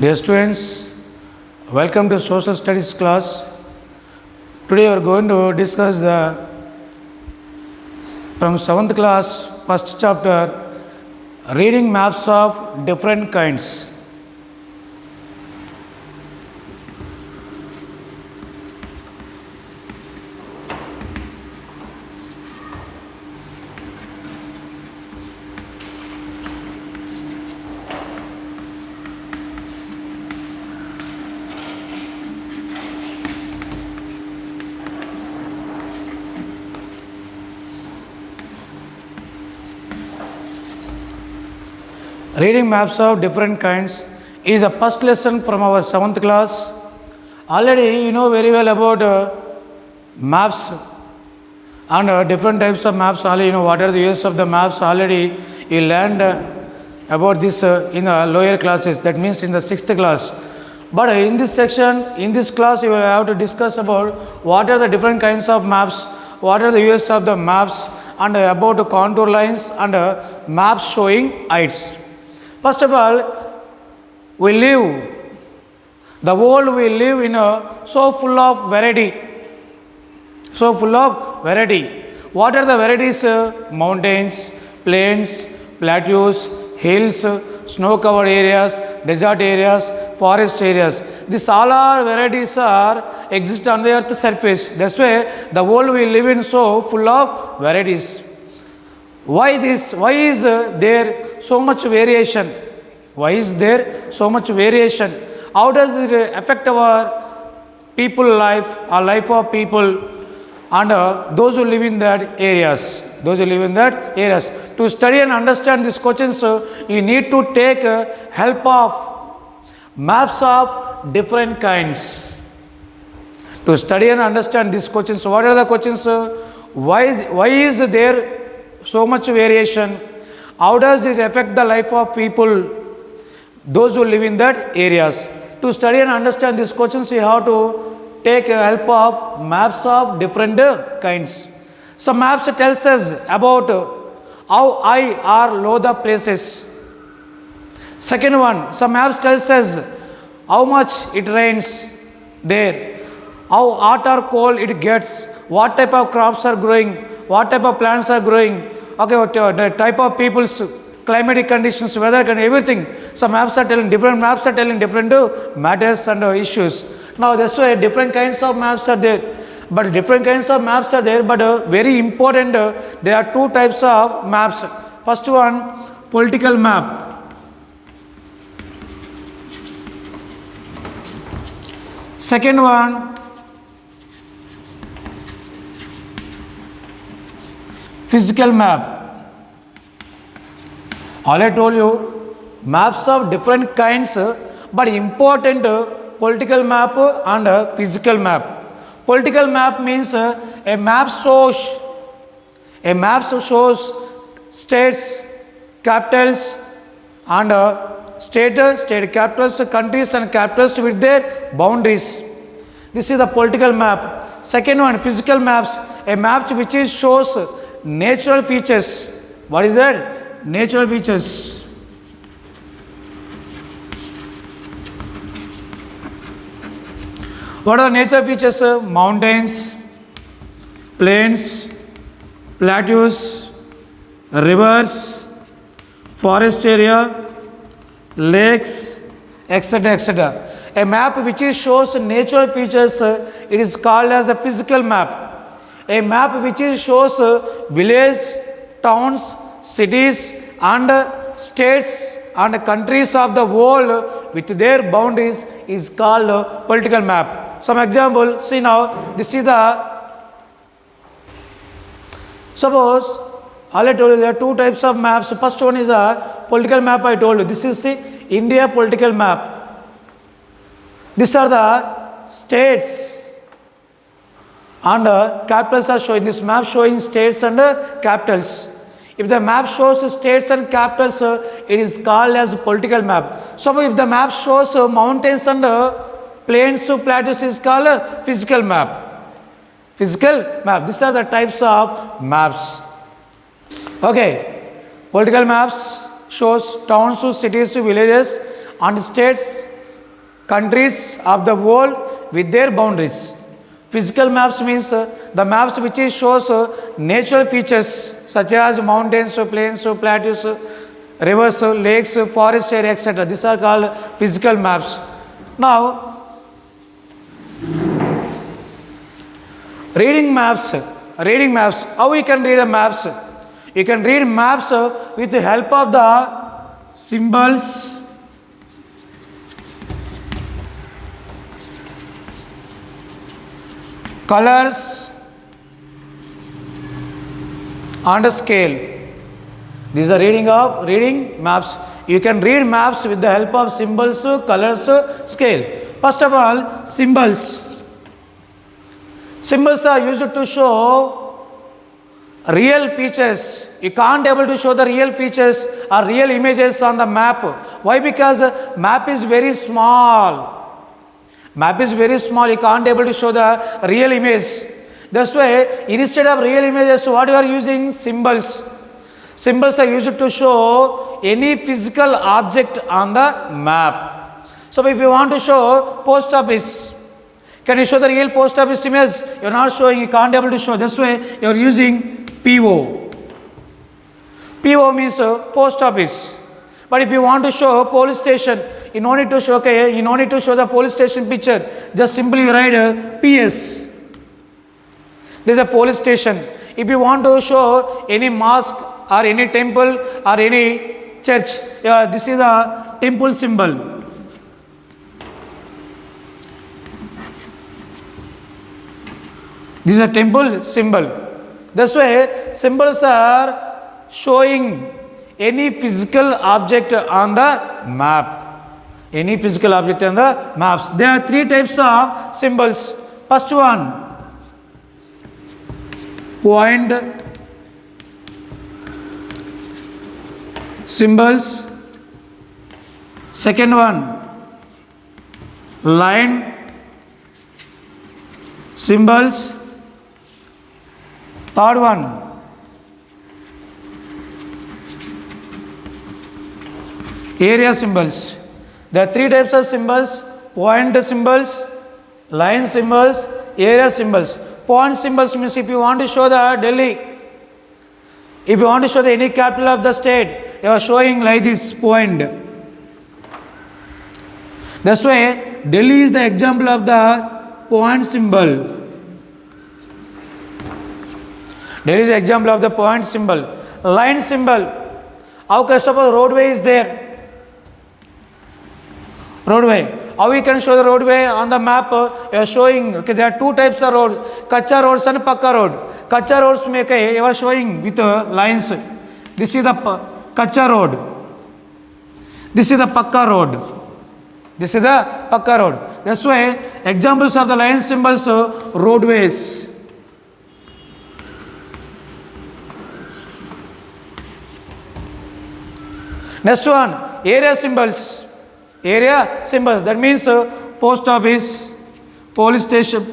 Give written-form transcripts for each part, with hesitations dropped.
Dear students, welcome to Social Studies class. Today we are going to discuss from 7th class first chapter, reading maps of different kinds. Reading maps of different kinds is the first lesson from our 7th class. Already you know very well about maps and different types of maps. Already you know what are the uses of the maps. Already you learned about this in the lower classes, that means in the 6th class. But in this section, in this class, you will have to discuss about what are the different kinds of maps, what are the uses of the maps, and about contour lines and maps showing heights. First of all, the world we live in so full of variety. What are the varieties? Mountains, plains, plateaus, hills, snow-covered areas, desert areas, forest areas. These all are varieties exist on the earth's surface. That's why the world we live in so full of varieties. Why this? Why is there so much variation? Why is there so much variation? How does it affect our people life, our life of people, and those who live in that areas? To study and understand these questions, you need to take help of maps of different kinds. To study and understand these questions, what are the questions? Why is there so much variation? How does it affect the life of people, those who live in that areas? To study and understand these questions, you have to take help of maps of different kinds. Some maps tells us about how high or low the places. Second one, some maps tells us how much it rains there, how hot or cold it gets, what type of crops are growing, what type of plants are growing, the type of people's climatic conditions, weather and everything. Some maps are telling different matters and issues. Now that's why different kinds of maps are there. But very important, there are two types of maps. First one, political map. Second one, physical map. All I told you, maps of different kinds, but important political map and physical map. Political map means a map shows states, capitals, and state capitals, countries and capitals with their boundaries. This is the political map. Second one, physical maps, a map which shows natural features. What is that? Natural features. What are natural features? Mountains, plains, plateaus, rivers, forest area, lakes, etc. A map which shows natural features, it is called as a physical map. A map which shows village, towns, cities and states and countries of the world with their boundaries is called political map. Some example, see now, this is suppose, all I told you there are two types of maps. First one is a political map, I told you. This is the India political map. These are the states and capitals are showing. This map showing states and capitals. If the map shows states and capitals, it is called as political map. So if the map shows mountains and plains to plateaus, is called a physical map. These are the types of maps. Okay, political maps shows towns to cities to villages and states countries of the world with their boundaries. Physical maps means the maps which is shows natural features such as mountains, plains, plateaus, rivers, lakes, forest area, etc. These are called physical maps. Now, reading maps. How we can read the maps? You can read maps with the help of the symbols, colors, and scale. These are reading maps. You can read maps with the help of symbols, colors, scale. First of all, symbols. Symbols are used to show real features. You can't able to show the real features or real images on the map. Why? Because map is very small. Map is very small. You can't able to show the real image. That's why instead of real images, what you are using? Symbols. Symbols are used to show any physical object on the map. So if you want to show post office, can you show the real post office image? You are not showing, you can't able to show. That's why you are using PO. PO means post office. But if you want to show police station, you no need to show, you no need to show the police station picture. Just simply write PS. There is a police station. If you want to show any mosque or any temple or any church, this is a temple symbol. This is a temple symbol. That's why symbols are showing any physical object on the map. Any physical object on the maps. There are three types of symbols. First one, point symbols. Second one, line symbols. Third one, area symbols. There are three types of symbols: point symbols, line symbols, area symbols. Point symbols means if you want to show the Delhi, if you want to show the any capital of the state, you are showing like this point. That's why Delhi is the example of the point symbol. There is an example of the point symbol. Line symbol. How can suppose roadway is there? Roadway. How we can show the roadway on the map? You are showing, okay, there are two types of roads, Kacha roads and Pakka road. Kacha roads make you are showing with lines. This is the Kacha road. This is the Pakka road. This is the Pakka road. That's why examples of the line symbols, roadways. Next one, area symbols. Area symbols. That means post office, police station,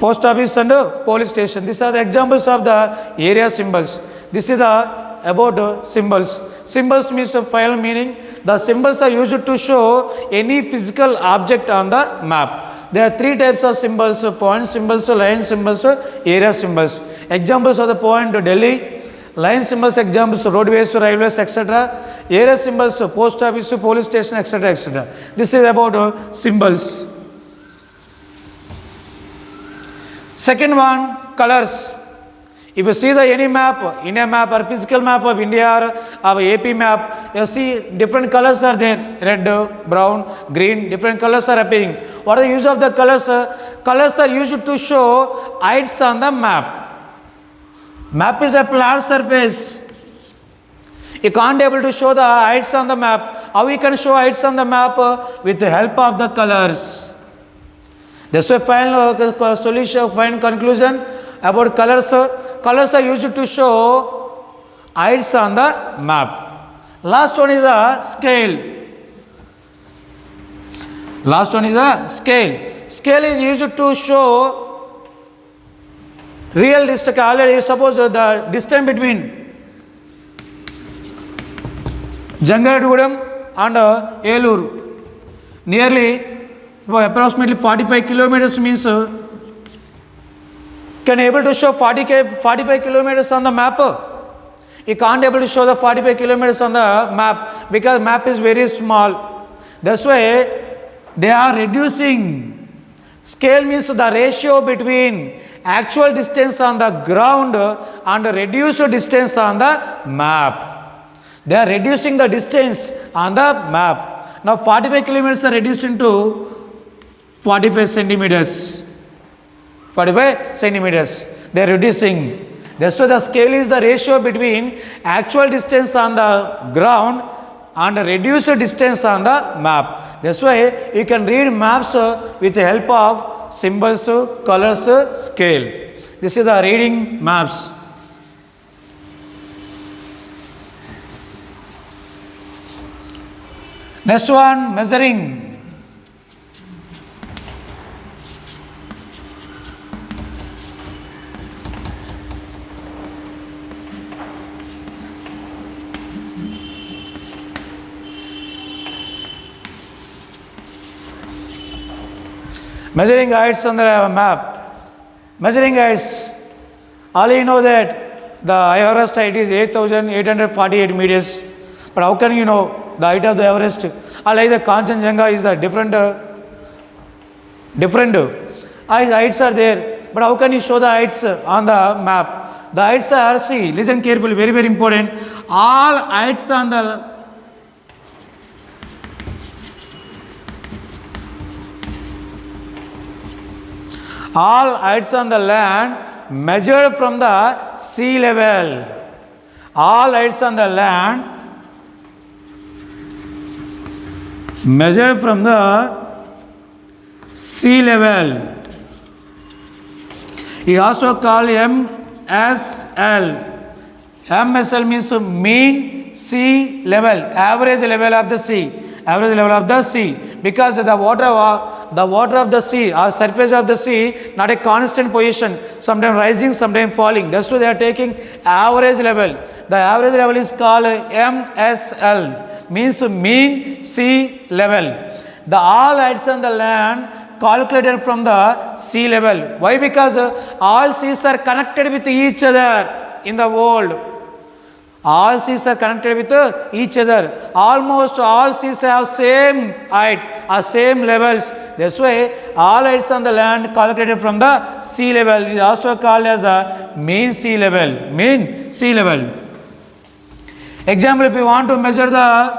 post office and police station. These are the examples of the area symbols. This is the about symbols. Symbols means a final meaning. The symbols are used to show any physical object on the map. There are three types of symbols: point symbols, line symbols, area symbols. Examples of the point Delhi, line symbols examples roadways, railways, etc. Area symbols post office, police station, etc., etc. This is about symbols. Second one, colors. If you see the any map, India map or physical map of India or AP map, you see different colors are there: red, brown, green. Different colors are appearing. What are the use of the colors? Colors are used to show heights on the map. Map is a flat surface. You can't able to show the heights on the map. How we can show heights on the map? With the help of the colors. That's why final solution, final conclusion about colors. Colors are used to show heights on the map. Last one is a scale. Last one is a scale. Scale is used to show real distance. Already suppose the distance between Jangaredgudem and Eluru. Nearly approximately 45 kilometers means can able to show 45 kilometers on the map. You can't able to show the 45 kilometers on the map because map is very small. That's why they are reducing. Scale means the ratio between actual distance on the ground and reduced distance on the map. They are reducing the distance on the map. Now 45 kilometers are reduced into 45 centimeters. 45 centimeters. They are reducing. That's why the scale is the ratio between actual distance on the ground and reduced distance on the map. That's why you can read maps with the help of symbols, colors, scale. This is the reading maps. Next one, measuring. Measuring heights on the map. Measuring heights. All you know that the Everest height is 8,848 meters. But how can you know the height of the Everest? Like the Kanchenjunga is the different heights are there. But how can you show the heights on the map? The heights are, see, listen carefully, very, very important. All heights on the land measured from the sea level. All heights on the land measured from the sea level. It also called MSL. MSL means mean sea level, average level of the sea. Average level of the sea, because the water of the sea or surface of the sea not a constant position, sometimes rising, sometimes falling. That's why they are taking average level. The average level is called MSL, means mean sea level. The all heights on the land calculated from the sea level. Why? Because all seas are connected with each other in the world. All seas are connected with each other. Almost all seas have same height or same levels. That's why all heights on the land calculated from the sea level is also called as the mean sea level. Mean sea level. Example, if you want to measure the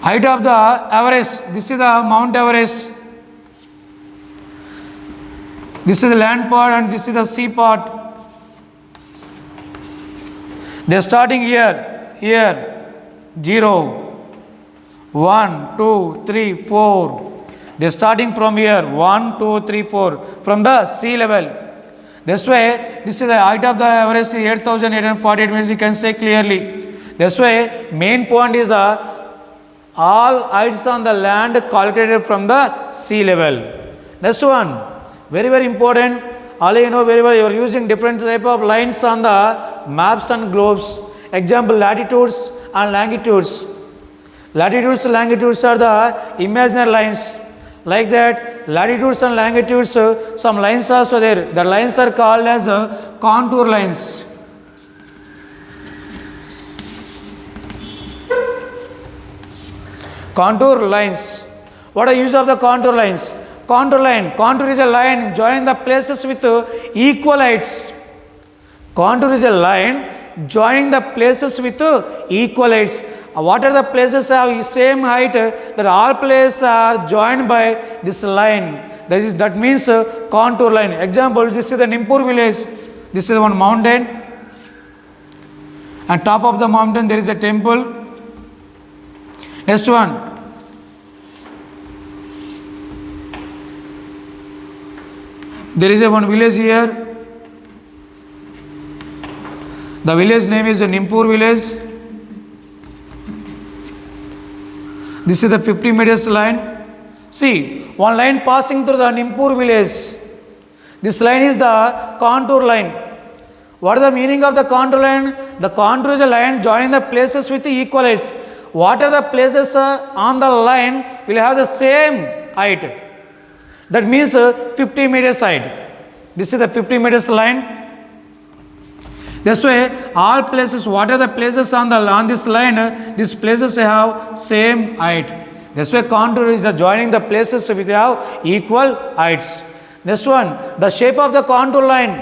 height of the Everest, this is the Mount Everest. This is the land part and this is the sea part. They are starting here, 0, 1, 2, 3, 4. They are starting from here, 1, 2, 3, 4, from the sea level. That's why this is the height of the Everest, 8,848 meters, you can say clearly. That's why main point is the all heights on the land calculated from the sea level. Next one, very, very important. All you know very well, you are using different type of lines on the maps and globes. Example, latitudes and longitudes. Latitudes and longitudes are the imaginary lines. Like that, latitudes and longitudes, some lines are also there. The lines are called as contour lines. Contour lines. What are the use of the contour lines? Contour line. Contour is a line joining the places with equal heights. Contour is a line joining the places with equal heights. What are the places have same height? That all places are joined by this line. That means contour line. Example, this is the Nimpur village. This is one mountain. On top of the mountain there is a temple. Next one. There is one village here. The village name is Nimpur village. This is the 50 meters line. See, one line passing through the Nimpur village. This line is the contour line. What is the meaning of the contour line? The contour is a line joining the places with equal heights. What are the places on the line will have the same height. That means 50 meters height. This is the 50 meters line. This way, all places, what are the places on this line? These places have same height. This way, contour is joining the places with have equal heights. Next one, the shape of the contour line.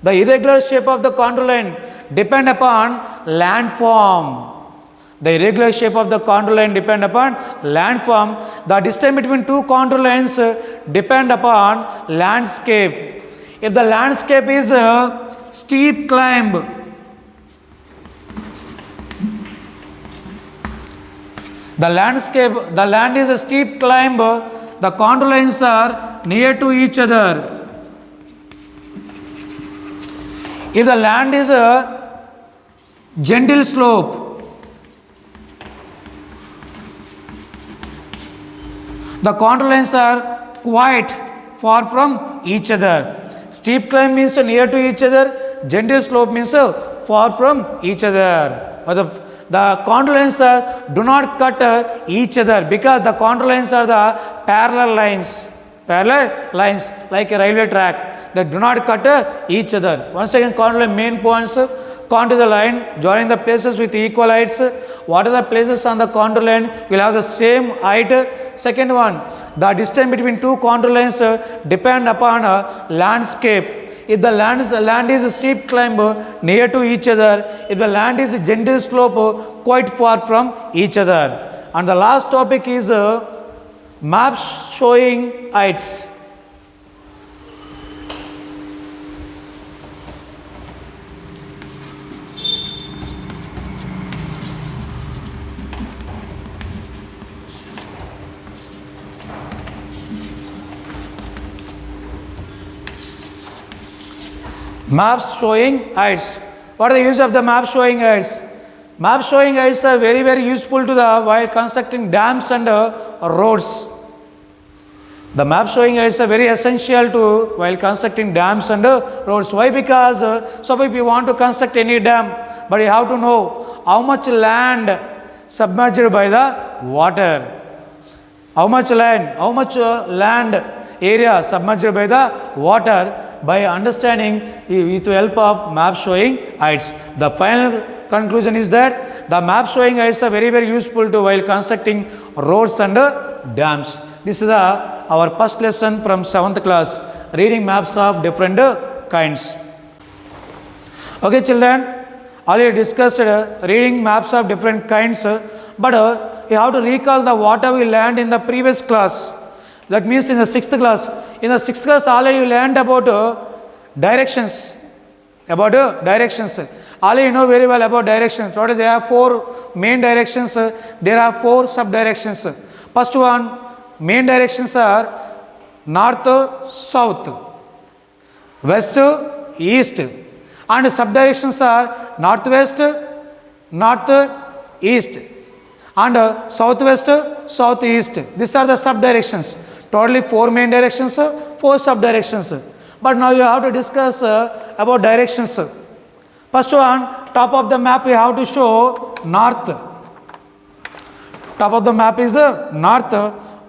The irregular shape of the contour line depend upon landform. The irregular shape of the contour line depend upon landform. The distance between two contour lines depend upon landscape. If the landscape is a steep climb, the land is a steep climb, the contour lines are near to each other. If the land is a gentle slope, the contour lines are quite far from each other. Steep climb means near to each other, gentle slope means far from each other. The contour lines do not cut each other because the contour lines are the parallel lines like a railway track that do not cut each other. Once again, contour line main points, contour the line joining the places with equal heights. What are the places on the contour line will have the same height. Second one, the distance between two contour lines depend upon landscape. If the land is a steep climb near to each other, if the land is a gentle slope quite far from each other. And the last topic is maps showing heights. Maps showing heights. What is the use of the map showing heights? Map showing heights are very, very useful to while constructing dams and roads. The map showing heights are very essential to while constructing dams and roads. Why? Because so if you want to construct any dam, but you have to know how much land submerged by the water. How much land area submerged by the water. By understanding with the help of map showing heights. The final conclusion is that the map showing heights are very, very useful to while constructing roads and dams. This is our first lesson from 7th class, reading maps of different kinds. Okay children, already discussed reading maps of different kinds, but you have to recall the what we learned in the previous class. That means in the 6th class. In the 6th class already you learned about directions. Already you know very well about directions. Today there are 4 main directions. There are 4 sub-directions. First one, main directions are north, south, west, east. And sub-directions are northwest, north, east. And southwest, southeast. These are the sub-directions. Totally 4 main directions, 4 sub-directions. But now you have to discuss about directions. First one, top of the map you have to show north. Top of the map is north.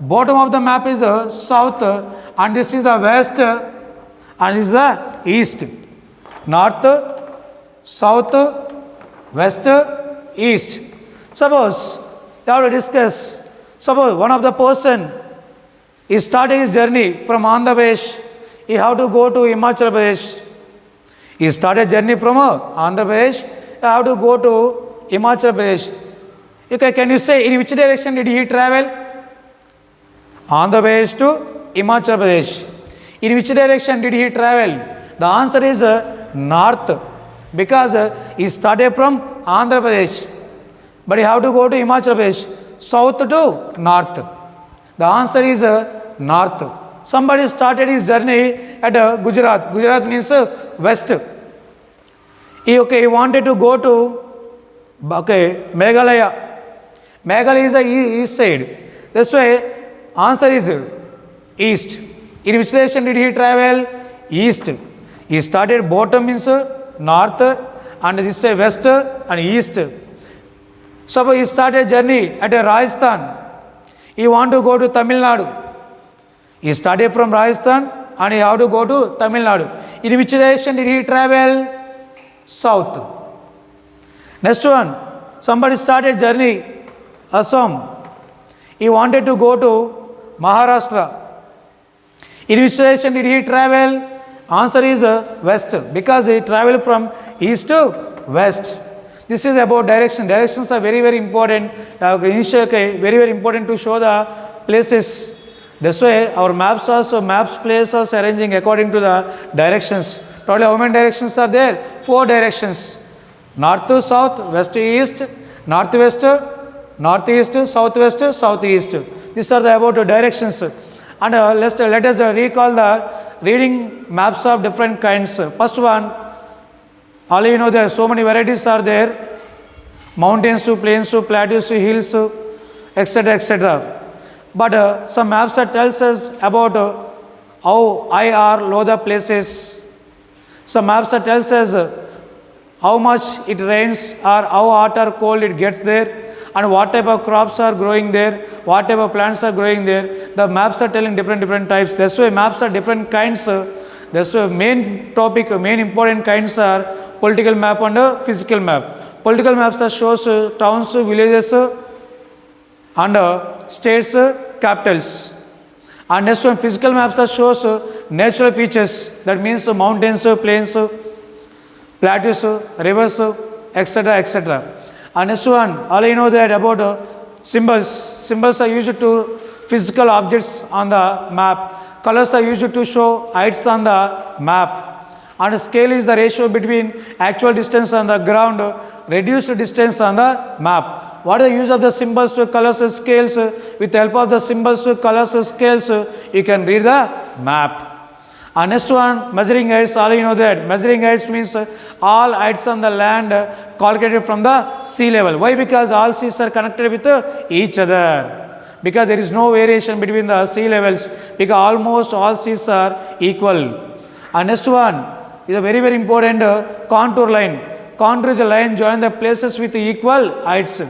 Bottom of the map is south. And this is the west. And this is the east. North, south, west, east. Suppose you have to discuss. Suppose one of the person he started his journey from Andhra Pradesh. He have to go to Himachal Pradesh. He started journey from Andhra Pradesh. He have to go to Himachal Pradesh. Okay, can you say in which direction did he travel? Andhra Pradesh to Himachal Pradesh. In which direction did he travel? The answer is north, because he started from Andhra Pradesh, but he have to go to Himachal Pradesh. South to north. The answer is north. Somebody started his journey at Gujarat. Gujarat means west. He wanted to go to Meghalaya. Meghalaya is the east side. That's why answer is east. In which direction did he travel? East. He started bottom means north and this is west and east. Suppose you start a journey at Rajasthan, you want to go to Tamil Nadu. He started from Rajasthan and he have to go to Tamil Nadu. In which direction did he travel? South. Next one, somebody started journey, Assam. He wanted to go to Maharashtra. In which direction did he travel? Answer is west, because he traveled from east to west. This is about direction. Directions are very, very important. Very important to show the places. This way, our maps place us arranging according to the directions. Total how many directions are there? 4 directions. North to south, west to east, northwest, northeast, southwest, southeast. These are the about directions. And let us recall the reading maps of different kinds. First one, all you know, there are so many varieties are there. Mountains to plains to plateaus to hills, etc. etc. But some maps tells us about how high or low the places. Some maps tells us how much it rains or how hot or cold it gets there, and what type of crops are growing there, what type of plants are growing there. The maps are telling different types. That's why maps are different kinds. That's why main topic, main important kinds are political map and physical map. Political maps are shows towns, villages, and states, capitals. And next one, physical maps are shows natural features. That means mountains, plains, plateaus, rivers, etc. etc. And next one, all you know that about symbols. Symbols are used to physical objects on the map. Colors are used to show heights on the map. And scale is the ratio between actual distance on the ground, reduced distance on the map. What is the use of the symbols, colors, scales? With the help of the symbols, colors, scales, you can read the map. And next one, measuring heights. All you know that measuring heights means all heights on the land calculated from the sea level. Why? Because all seas are connected with each other. Because there is no variation between the sea levels. Because almost all seas are equal. And next one is a very important contour line. Contour is a line joining the places with equal heights.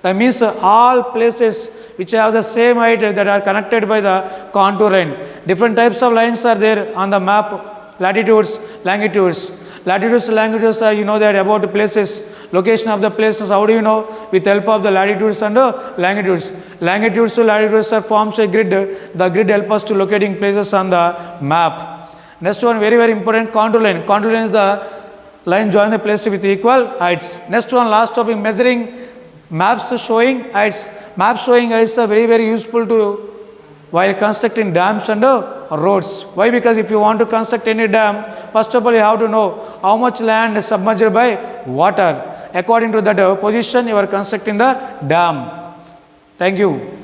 That means all places which have the same height that are connected by the contour line. Different types of lines are there on the map. Latitudes, longitudes. Latitudes, longitudes are, you know that about places, location of the places. How do you know? With the help of the latitudes and longitudes. Longitudes to latitudes are forms a grid. The grid helps us to locating places on the map. Next one, very important, contour line. Contour line is the line joining the places with equal heights. Next one, last topic, measuring maps showing heights. Maps showing heights are very useful to while constructing dams and roads. Why? Because if you want to construct any dam, first of all you have to know how much land is submerged by water. According to that position, you are constructing the dam. Thank you.